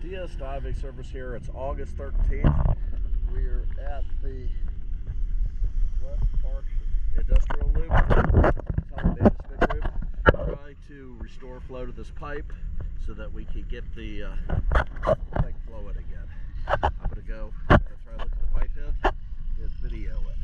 DS diving service here. It's August 13th. We're at the West Park Industrial Loop, management group, trying to restore flow to this pipe so that we can get the thing flowing again. I'm going to go try to look at the pipe head and video it.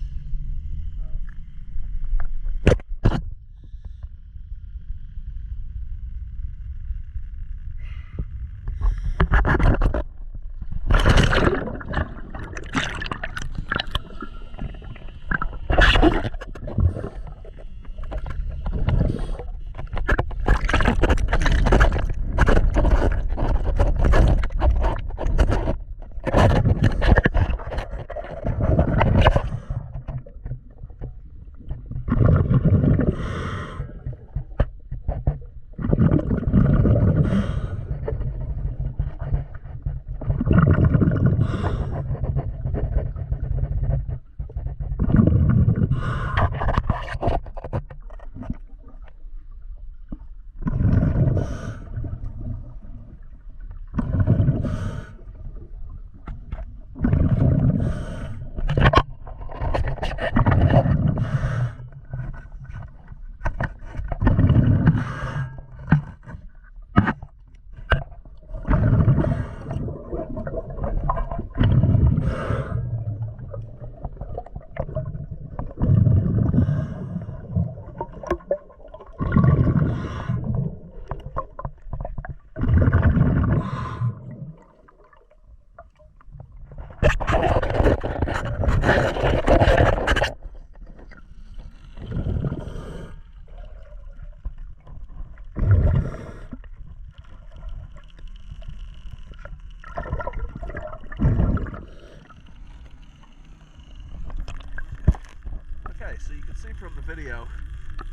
Okay, so you can see from the video,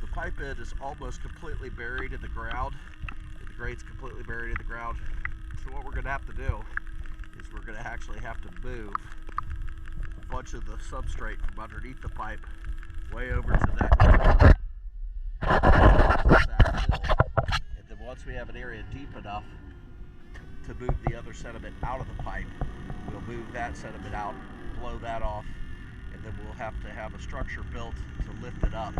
the pipe end is almost completely buried in the ground. The grate's completely buried in the ground. So what we're going to have to do is we're going to actually have to move a bunch of the substrate from underneath the pipe way over to that fill. And then once we have an area deep enough to move the other sediment out of the pipe, we'll move that sediment out, blow that off, and then we'll have to have a structure built to lift it up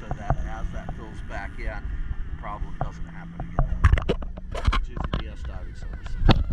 so that as that fills back in, the problem doesn't happen again. It's using DS diving service.